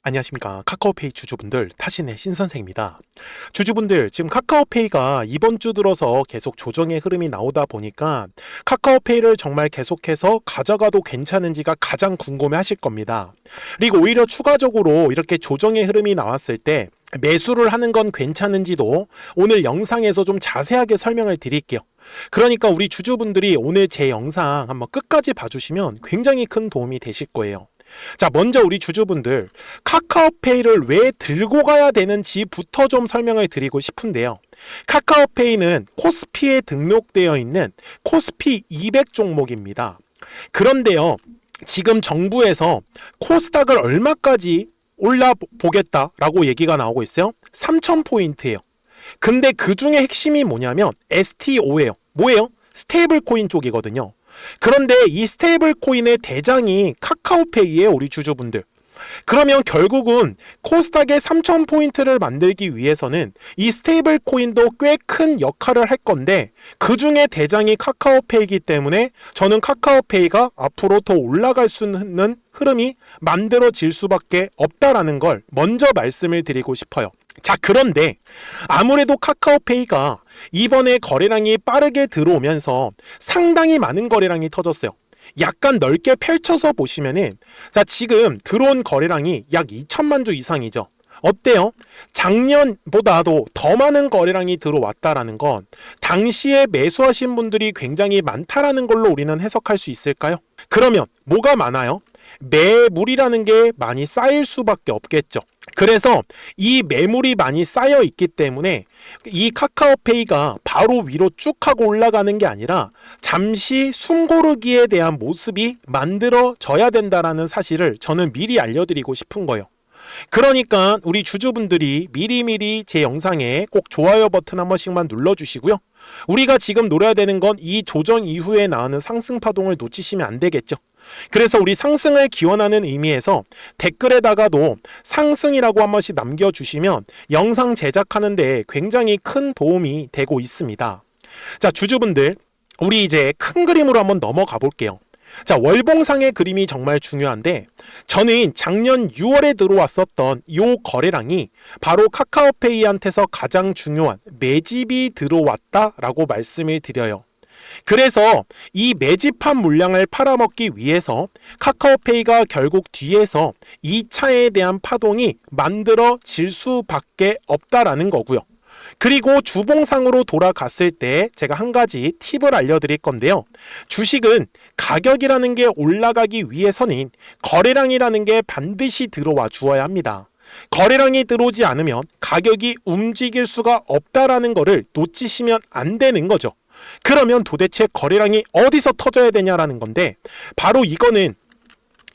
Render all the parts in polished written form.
안녕하십니까. 카카오페이 주주분들, 타신의 신선생입니다. 주주분들, 지금 카카오페이가 이번 주 들어서 계속 조정의 흐름이 나오다 보니까 카카오페이를 정말 계속해서 가져가도 괜찮은지가 가장 궁금해 하실 겁니다. 그리고 오히려 추가적으로 이렇게 조정의 흐름이 나왔을 때 매수를 하는 건 괜찮은지도 오늘 영상에서 좀 자세하게 설명을 드릴게요. 그러니까 우리 주주분들이 오늘 제 영상 한번 끝까지 봐주시면 굉장히 큰 도움이 되실 거예요. 자, 먼저 우리 주주분들, 카카오페이를 왜 들고 가야 되는지부터 좀 설명을 드리고 싶은데요. 카카오페이는 코스피에 등록되어 있는 코스피 200 종목입니다. 그런데요, 지금 정부에서 코스닥을 얼마까지 올라보겠다라고 얘기가 나오고 있어요. 3,000포인트예요. 근데 그 중에 핵심이 뭐냐면 STO예요. 뭐예요? 스테이블 코인 쪽이거든요. 그런데 이 스테이블 코인의 대장이 카카오페이예요, 우리 주주분들. 그러면 결국은 코스닥의 3,000포인트를 만들기 위해서는 이 스테이블 코인도 꽤 큰 역할을 할 건데 그 중에 대장이 카카오페이이기 때문에 저는 카카오페이가 앞으로 더 올라갈 수 있는 흐름이 만들어질 수밖에 없다라는 걸 먼저 말씀을 드리고 싶어요. 자, 그런데 아무래도 카카오페이가 이번에 거래량이 빠르게 들어오면서 상당히 많은 거래량이 터졌어요. 약간 넓게 펼쳐서 보시면은, 자, 지금 들어온 거래량이 약 2천만 주 이상이죠. 어때요? 작년보다도 더 많은 거래량이 들어왔다라는 건 당시에 매수하신 분들이 굉장히 많다라는 걸로 우리는 해석할 수 있을까요? 그러면 뭐가 많아요? 매물이라는 게 많이 쌓일 수밖에 없겠죠. 그래서 이 매물이 많이 쌓여 있기 때문에 이 카카오페이가 바로 위로 쭉 하고 올라가는 게 아니라 잠시 숨고르기에 대한 모습이 만들어져야 된다라는 사실을 저는 미리 알려드리고 싶은 거예요. 그러니까 우리 주주분들이 미리미리 제 영상에 꼭 좋아요 버튼 한 번씩만 눌러주시고요. 우리가 지금 노려야 되는 건 이 조정 이후에 나오는 상승 파동을 놓치시면 안 되겠죠. 그래서 우리 상승을 기원하는 의미에서 댓글에다가도 상승이라고 한 번씩 남겨주시면 영상 제작하는 데 굉장히 큰 도움이 되고 있습니다. 자, 주주분들, 우리 이제 큰 그림으로 한번 넘어가 볼게요. 자, 월봉상의 그림이 정말 중요한데 저는 작년 6월에 들어왔었던 이 거래량이 바로 카카오페이한테서 가장 중요한 매집이 들어왔다라고 말씀을 드려요. 그래서 이 매집한 물량을 팔아먹기 위해서 카카오페이가 결국 뒤에서 2차에 대한 파동이 만들어질 수밖에 없다라는 거고요. 그리고 주봉상으로 돌아갔을 때 제가 한 가지 팁을 알려드릴 건데요. 주식은 가격이라는 게 올라가기 위해서는 거래량이라는 게 반드시 들어와 주어야 합니다. 거래량이 들어오지 않으면 가격이 움직일 수가 없다라는 거를 놓치시면 안 되는 거죠. 그러면 도대체 거래량이 어디서 터져야 되냐라는 건데 바로 이거는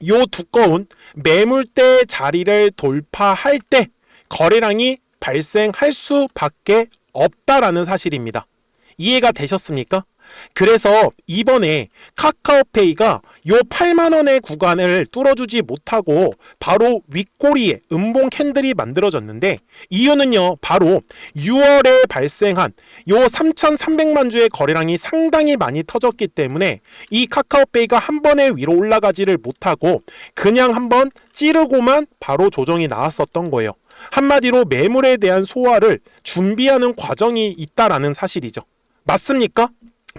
요 두꺼운 매물대 자리를 돌파할 때 거래량이 발생할 수밖에 없다라는 사실입니다. 이해가 되셨습니까? 그래서 이번에 카카오페이가 요 8만원의 구간을 뚫어주지 못하고 바로 윗꼬리에 음봉 캔들이 만들어졌는데 이유는요, 바로 6월에 발생한 요 3,300만 주의 거래량이 상당히 많이 터졌기 때문에 이 카카오페이가 한 번에 위로 올라가지를 못하고 그냥 한번 찌르고만 바로 조정이 나왔었던 거예요. 한마디로 매물에 대한 소화를 준비하는 과정이 있다라는 사실이죠. 맞습니까?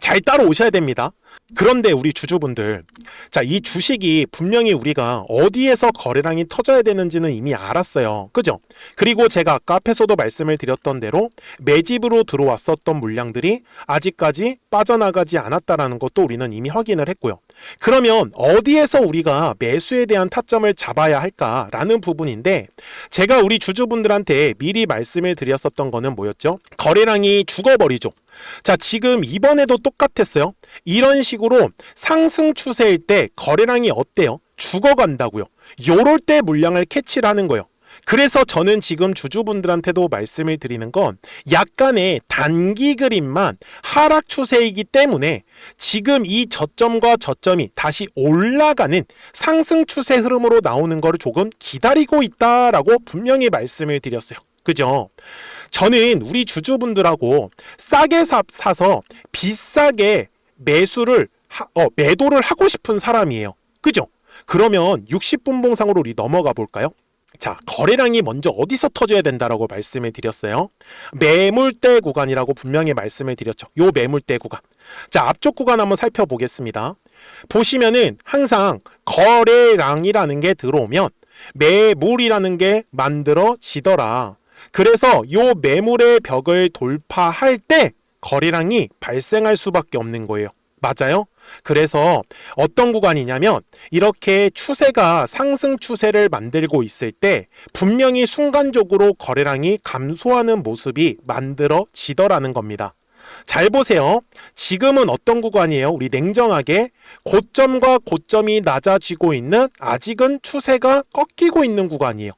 잘 따라오셔야 됩니다. 그런데 우리 주주분들, 자, 이 주식이 분명히 우리가 어디에서 거래량이 터져야 되는지는 이미 알았어요. 그죠? 그리고 제가 아까 앞에서도 말씀을 드렸던 대로 매집으로 들어왔었던 물량들이 아직까지 빠져나가지 않았다라는 것도 우리는 이미 확인을 했고요. 그러면 어디에서 우리가 매수에 대한 타점을 잡아야 할까라는 부분인데 제가 우리 주주분들한테 미리 말씀을 드렸었던 거는 뭐였죠? 거래량이 죽어버리죠. 자, 지금 이번에도 똑같았어요. 이런 식으로 상승 추세일 때 거래량이 어때요? 죽어간다고요. 요럴 때 물량을 캐치를 하는 거예요. 그래서 저는 지금 주주분들한테도 말씀을 드리는 건 약간의 단기 그림만 하락 추세이기 때문에 지금 이 저점과 저점이 다시 올라가는 상승 추세 흐름으로 나오는 거를 조금 기다리고 있다라고 분명히 말씀을 드렸어요. 그죠? 저는 우리 주주분들하고 싸게 사서 비싸게 매도를 하고 싶은 사람이에요. 그죠? 그러면 60분봉상으로 우리 넘어가 볼까요? 자, 거래량이 먼저 어디서 터져야 된다라고 말씀을 드렸어요. 매물대 구간이라고 분명히 말씀을 드렸죠. 요 매물대 구간. 자, 앞쪽 구간 한번 살펴보겠습니다. 보시면은 항상 거래량이라는 게 들어오면 매물이라는 게 만들어지더라. 그래서 요 매물의 벽을 돌파할 때 거래량이 발생할 수밖에 없는 거예요. 맞아요? 그래서 어떤 구간이냐면 이렇게 추세가 상승 추세를 만들고 있을 때 분명히 순간적으로 거래량이 감소하는 모습이 만들어지더라는 겁니다. 잘 보세요. 지금은 어떤 구간이에요? 우리 냉정하게 고점과 고점이 낮아지고 있는, 아직은 추세가 꺾이고 있는 구간이에요.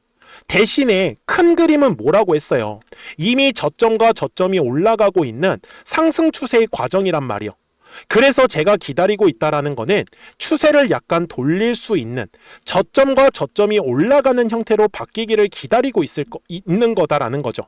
대신에 큰 그림은 뭐라고 했어요? 이미 저점과 저점이 올라가고 있는 상승 추세의 과정이란 말이에요. 그래서 제가 기다리고 있다라는 거는 추세를 약간 돌릴 수 있는, 저점과 저점이 올라가는 형태로 바뀌기를 기다리고 있는 거다라는 거죠.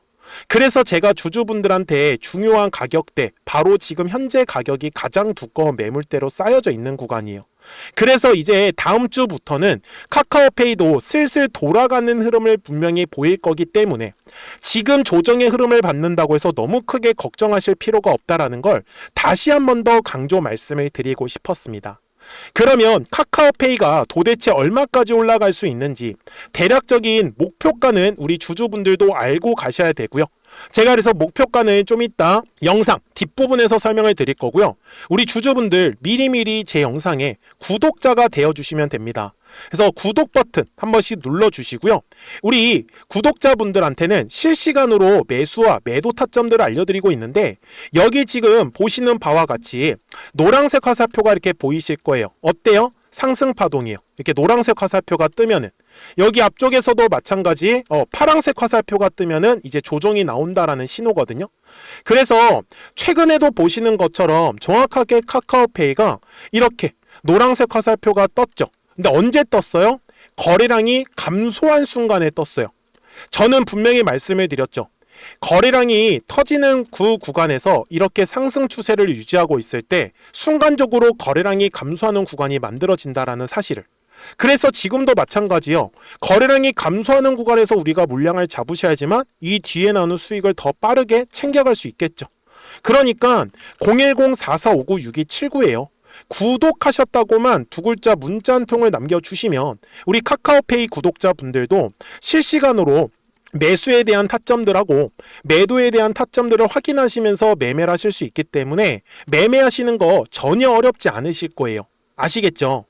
그래서 제가 주주분들한테 중요한 가격대, 바로 지금 현재 가격이 가장 두꺼운 매물대로 쌓여져 있는 구간이에요. 그래서 이제 다음 주부터는 카카오페이도 슬슬 돌아가는 흐름을 분명히 보일 거기 때문에 지금 조정의 흐름을 받는다고 해서 너무 크게 걱정하실 필요가 없다라는 걸 다시 한 번 더 강조 말씀을 드리고 싶었습니다. 그러면 카카오페이가 도대체 얼마까지 올라갈 수 있는지 대략적인 목표가는 우리 주주분들도 알고 가셔야 되고요. 제가 그래서 목표가는 좀 이따 영상 뒷부분에서 설명을 드릴 거고요. 우리 주주분들 미리미리 제 영상에 구독자가 되어주시면 됩니다. 그래서 구독 버튼 한 번씩 눌러주시고요. 우리 구독자분들한테는 실시간으로 매수와 매도 타점들을 알려드리고 있는데, 여기 지금 보시는 바와 같이 노란색 화살표가 이렇게 보이실 거예요. 어때요? 상승 파동이에요. 이렇게 노란색 화살표가 뜨면은, 여기 앞쪽에서도 마찬가지 파란색 화살표가 뜨면은 이제 조정이 나온다라는 신호거든요. 그래서 최근에도 보시는 것처럼 정확하게 카카오페이가 이렇게 노란색 화살표가 떴죠. 근데 언제 떴어요? 거래량이 감소한 순간에 떴어요. 저는 분명히 말씀을 드렸죠. 거래량이 터지는 그 구간에서 이렇게 상승 추세를 유지하고 있을 때 순간적으로 거래량이 감소하는 구간이 만들어진다라는 사실을. 그래서 지금도 마찬가지요. 거래량이 감소하는 구간에서 우리가 물량을 잡으셔야지만 이 뒤에 나오는 수익을 더 빠르게 챙겨갈 수 있겠죠. 그러니까 010-4459-6279예요. 구독하셨다고만 두 글자 문자 한 통을 남겨주시면 우리 카카오페이 구독자분들도 실시간으로 매수에 대한 타점들하고 매도에 대한 타점들을 확인하시면서 매매를 하실 수 있기 때문에 매매하시는 거 전혀 어렵지 않으실 거예요. 아시겠죠?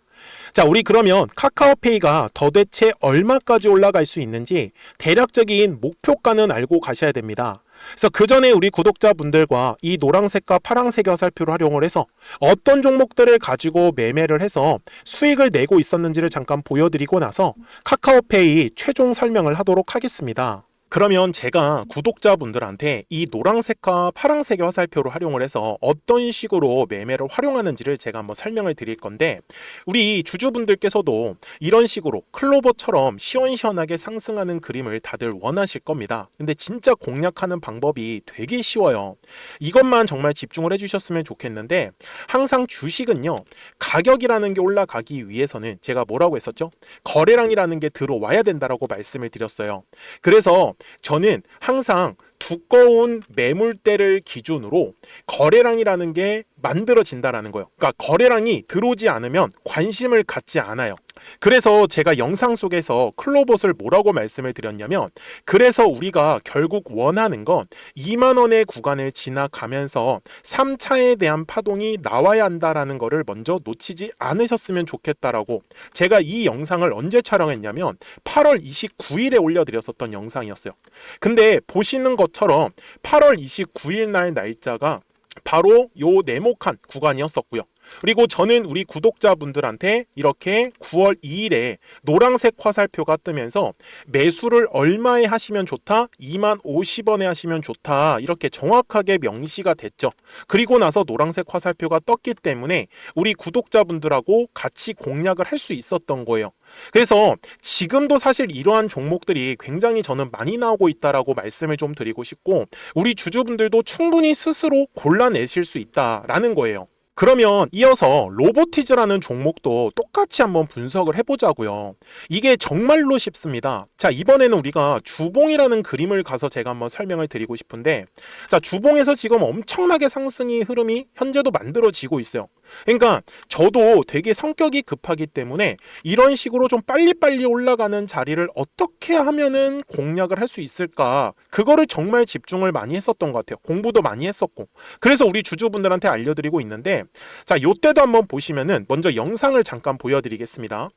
자, 우리 그러면 카카오페이가 도대체 얼마까지 올라갈 수 있는지 대략적인 목표가는 알고 가셔야 됩니다. 그래서 그 전에 우리 구독자분들과 이 노란색과 파란색의 화살표를 활용을 해서 어떤 종목들을 가지고 매매를 해서 수익을 내고 있었는지를 잠깐 보여드리고 나서 카카오페이 최종 설명을 하도록 하겠습니다. 그러면 제가 구독자분들한테 이 노란색과 파란색의 화살표를 활용을 해서 어떤 식으로 매매를 활용하는지를 제가 한번 설명을 드릴 건데, 우리 주주분들께서도 이런 식으로 클로버처럼 시원시원하게 상승하는 그림을 다들 원하실 겁니다. 근데 진짜 공략하는 방법이 되게 쉬워요. 이것만 정말 집중을 해주셨으면 좋겠는데, 항상 주식은요, 가격이라는 게 올라가기 위해서는 제가 뭐라고 했었죠? 거래량이라는 게 들어와야 된다라고 말씀을 드렸어요. 그래서 저는 항상 두꺼운 매물대를 기준으로 거래량이라는 게 만들어진다라는 거예요. 그러니까 거래량이 들어오지 않으면 관심을 갖지 않아요. 그래서 제가 영상 속에서 클로봇을 뭐라고 말씀을 드렸냐면, 그래서 우리가 결국 원하는 건 2만 원의 구간을 지나가면서 3차에 대한 파동이 나와야 한다라는 거를 먼저 놓치지 않으셨으면 좋겠다라고, 제가 이 영상을 언제 촬영했냐면 8월 29일에 올려드렸었던 영상이었어요. 근데 보시는 것처럼 8월 29일 날 날짜가 바로 요 네모칸 구간이었었고요. 그리고 저는 우리 구독자분들한테 이렇게 9월 2일에 노란색 화살표가 뜨면서 매수를 얼마에 하시면 좋다? 2만 50원에 하시면 좋다. 이렇게 정확하게 명시가 됐죠. 그리고 나서 노란색 화살표가 떴기 때문에 우리 구독자분들하고 같이 공략을 할 수 있었던 거예요. 그래서 지금도 사실 이러한 종목들이 굉장히 저는 많이 나오고 있다라고 말씀을 좀 드리고 싶고, 우리 주주분들도 충분히 스스로 골라내실 수 있다라는 거예요. 그러면 이어서 로보티즈라는 종목도 똑같이 한번 분석을 해보자고요. 이게 정말로 쉽습니다. 자, 이번에는 우리가 주봉이라는 그림을 가서 제가 한번 설명을 드리고 싶은데, 자, 주봉에서 지금 엄청나게 상승의 흐름이 현재도 만들어지고 있어요. 그러니까 저도 되게 성격이 급하기 때문에 이런 식으로 좀 빨리빨리 올라가는 자리를 어떻게 하면은 공략을 할 수 있을까, 그거를 정말 집중을 많이 했었던 것 같아요. 공부도 많이 했었고. 그래서 우리 주주분들한테 알려드리고 있는데, 자, 요때도 한번 보시면은 먼저 영상을 잠깐 보여드리겠습니다.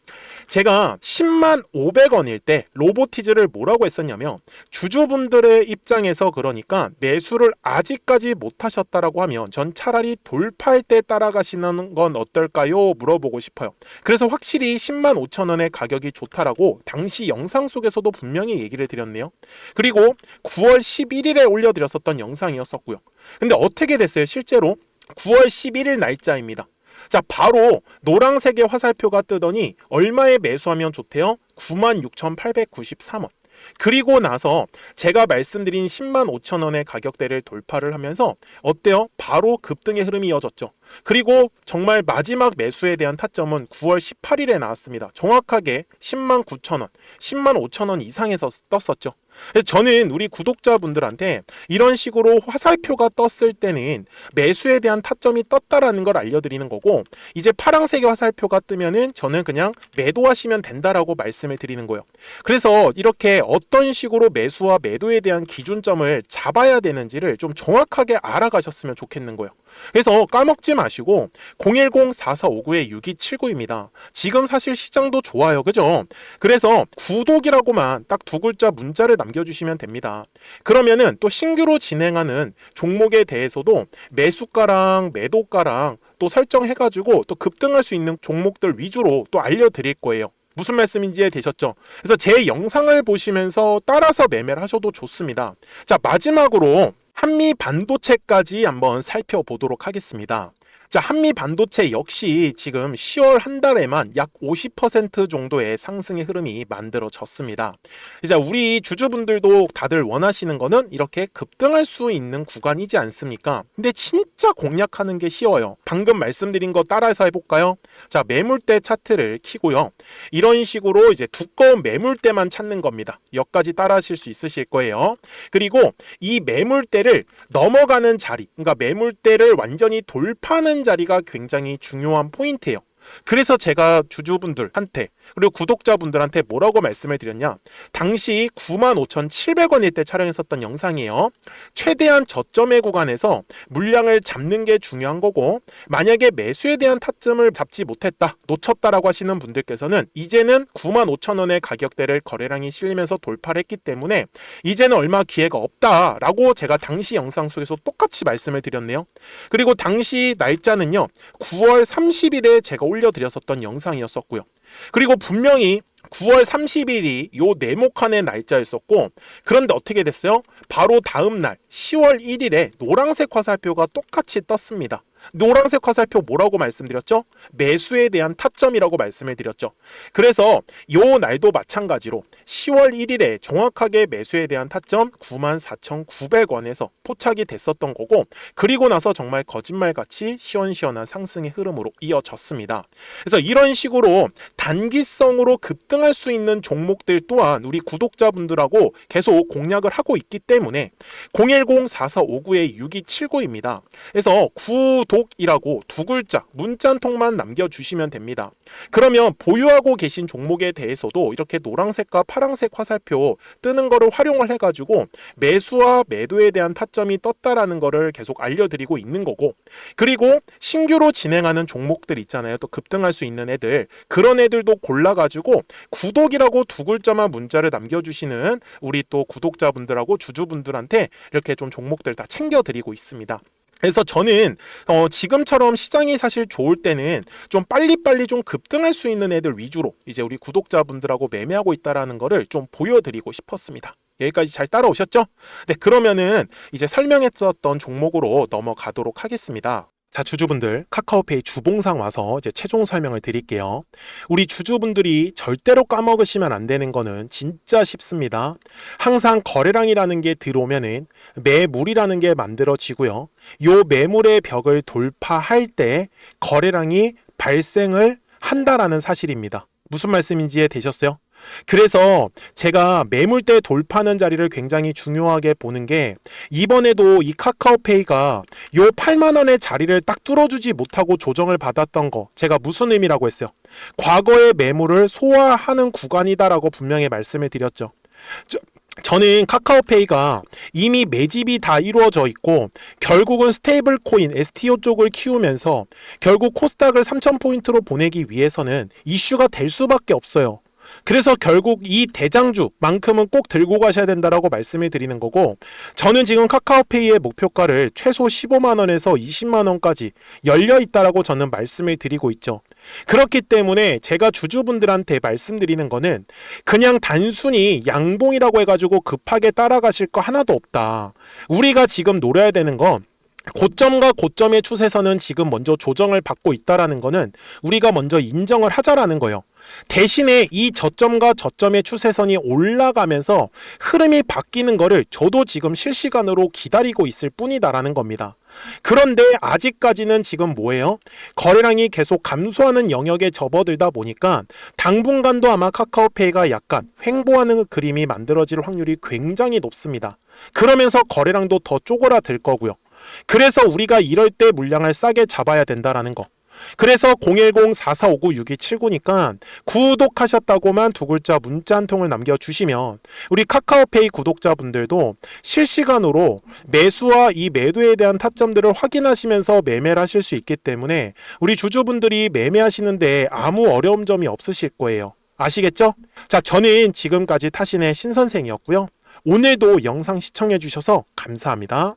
제가 10만 500원일 때 로보티즈를 뭐라고 했었냐면, 주주분들의 입장에서 그러니까 매수를 아직까지 못 하셨다라고 하면 전 차라리 돌파할 때 따라가시는 건 어떨까요? 물어보고 싶어요. 그래서 확실히 10만 5천 원의 가격이 좋다라고 당시 영상 속에서도 분명히 얘기를 드렸네요. 그리고 9월 11일에 올려드렸었던 영상이었었고요. 근데 어떻게 됐어요? 실제로 9월 11일 날짜입니다. 자, 바로 노란색의 화살표가 뜨더니 얼마에 매수하면 좋대요? 96,893원. 그리고 나서 제가 말씀드린 10만 5천 원의 가격대를 돌파를 하면서 어때요? 바로 급등의 흐름이 이어졌죠. 그리고 정말 마지막 매수에 대한 타점은 9월 18일에 나왔습니다. 정확하게 10만 9천 원, 10만 5천 원 이상에서 떴었죠. 저는 우리 구독자분들한테 이런 식으로 화살표가 떴을 때는 매수에 대한 타점이 떴다라는 걸 알려드리는 거고, 이제 파란색의 화살표가 뜨면은 저는 그냥 매도하시면 된다라고 말씀을 드리는 거예요. 그래서 이렇게 어떤 식으로 매수와 매도에 대한 기준점을 잡아야 되는지를 좀 정확하게 알아가셨으면 좋겠는 거예요. 그래서 까먹지 마시고 010-4459-6279입니다. 지금 사실 시장도 좋아요, 그죠? 그래서 구독이라고만 딱 두 글자 문자를 남겨주시면 됩니다. 그러면은 또 신규로 진행하는 종목에 대해서도 매수가랑 매도가랑 또 설정해가지고 또 급등할 수 있는 종목들 위주로 또 알려드릴 거예요. 무슨 말씀인지 되셨죠? 그래서 제 영상을 보시면서 따라서 매매를 하셔도 좋습니다. 자, 마지막으로 한미 반도체까지 한번 살펴보도록 하겠습니다. 자, 한미 반도체 역시 지금 10월 한 달에만 약 50% 정도의 상승의 흐름이 만들어졌습니다. 이제 우리 주주분들도 다들 원하시는 거는 이렇게 급등할 수 있는 구간이지 않습니까? 근데 진짜 공략하는 게 쉬워요. 방금 말씀드린 거 따라서 해볼까요? 자, 매물대 차트를 키고요. 이런 식으로 이제 두꺼운 매물대만 찾는 겁니다. 여기까지 따라 하실 수 있으실 거예요. 그리고 이 매물대를 넘어가는 자리, 그러니까 매물대를 완전히 돌파하는 자리가 굉장히 중요한 포인트예요. 그래서 제가 주주분들한테 그리고 구독자분들한테 뭐라고 말씀을 드렸냐, 당시 95,700원일 때 촬영했었던 영상이에요. 최대한 저점의 구간에서 물량을 잡는 게 중요한 거고, 만약에 매수에 대한 타점을 잡지 못했다, 놓쳤다라고 하시는 분들께서는 이제는 95,000원의 가격대를 거래량이 실리면서 돌파를 했기 때문에 이제는 얼마 기회가 없다라고 제가 당시 영상 속에서 똑같이 말씀을 드렸네요. 그리고 당시 날짜는요, 9월 30일에 제가 올려드렸었던 영상이었었고요. 그리고 분명히 9월 30일이 요 네모칸의 날짜였었고, 그런데 어떻게 됐어요? 바로 다음 날 10월 1일에 노란색 화살표가 똑같이 떴습니다. 노란색 화살표 뭐라고 말씀드렸죠? 매수에 대한 타점이라고 말씀을 드렸죠. 그래서 요 날도 마찬가지로 10월 1일에 정확하게 매수에 대한 타점 94,900원에서 포착이 됐었던 거고, 그리고 나서 정말 거짓말같이 시원시원한 상승의 흐름으로 이어졌습니다. 그래서 이런 식으로 단기성으로 급등할 수 있는 종목들 또한 우리 구독자분들하고 계속 공략을 하고 있기 때문에 010-4459-6279입니다. 그래서 구독이라고 두 글자 문자 한 통만 남겨주시면 됩니다. 그러면 보유하고 계신 종목에 대해서도 이렇게 노란색과 파란색 화살표 뜨는 거를 활용을 해가지고 매수와 매도에 대한 타점이 떴다라는 거를 계속 알려드리고 있는 거고, 그리고 신규로 진행하는 종목들 있잖아요. 또 급등할 수 있는 애들, 그런 애들도 골라가지고 구독이라고 두 글자만 문자를 남겨주시는 우리 또 구독자분들하고 주주분들한테 이렇게 좀 종목들 다 챙겨드리고 있습니다. 그래서 저는 지금처럼 시장이 사실 좋을 때는 좀 빨리빨리 좀 급등할 수 있는 애들 위주로 이제 우리 구독자분들하고 매매하고 있다라는 거를 좀 보여드리고 싶었습니다. 여기까지 잘 따라오셨죠? 네, 그러면은 이제 설명했었던 종목으로 넘어가도록 하겠습니다. 자, 주주분들, 카카오페이 주봉상 와서 이제 최종 설명을 드릴게요. 우리 주주분들이 절대로 까먹으시면 안 되는 거는 진짜 쉽습니다. 항상 거래량이라는 게 들어오면은 매물이라는 게 만들어지고요. 요 매물의 벽을 돌파할 때 거래량이 발생을 한다라는 사실입니다. 무슨 말씀인지 이해되셨어요? 그래서 제가 매물대 돌파하는 자리를 굉장히 중요하게 보는 게, 이번에도 이 카카오페이가 요 8만 원의 자리를 딱 뚫어주지 못하고 조정을 받았던 거, 제가 무슨 의미라고 했어요? 과거의 매물을 소화하는 구간이다라고 분명히 말씀을 드렸죠. 저는 카카오페이가 이미 매집이 다 이루어져 있고 결국은 스테이블 코인 STO 쪽을 키우면서 결국 코스닥을 3,000포인트로 보내기 위해서는 이슈가 될 수밖에 없어요. 그래서 결국 이 대장주만큼은 꼭 들고 가셔야 된다라고 말씀을 드리는 거고, 저는 지금 카카오페이의 목표가를 최소 15만 원에서 20만 원까지 열려 있다라고 저는 말씀을 드리고 있죠. 그렇기 때문에 제가 주주분들한테 말씀드리는 거는 그냥 단순히 양봉이라고 해가지고 급하게 따라가실 거 하나도 없다. 우리가 지금 노려야 되는 건 고점과 고점의 추세선은 지금 먼저 조정을 받고 있다라는 거는 우리가 먼저 인정을 하자라는 거예요. 대신에 이 저점과 저점의 추세선이 올라가면서 흐름이 바뀌는 거를 저도 지금 실시간으로 기다리고 있을 뿐이다라는 겁니다. 그런데 아직까지는 지금 뭐예요? 거래량이 계속 감소하는 영역에 접어들다 보니까 당분간도 아마 카카오페이가 약간 횡보하는 그림이 만들어질 확률이 굉장히 높습니다. 그러면서 거래량도 더 쪼그라들 거고요. 그래서 우리가 이럴 때 물량을 싸게 잡아야 된다라는 거. 그래서 010-4459-6279니까 구독하셨다고만 두 글자 문자 한 통을 남겨주시면 우리 카카오페이 구독자분들도 실시간으로 매수와 이 매도에 대한 타점들을 확인하시면서 매매를 하실 수 있기 때문에 우리 주주분들이 매매하시는데 아무 어려움 점이 없으실 거예요. 아시겠죠? 자, 저는 지금까지 타신의 신선생이었고요. 오늘도 영상 시청해 주셔서 감사합니다.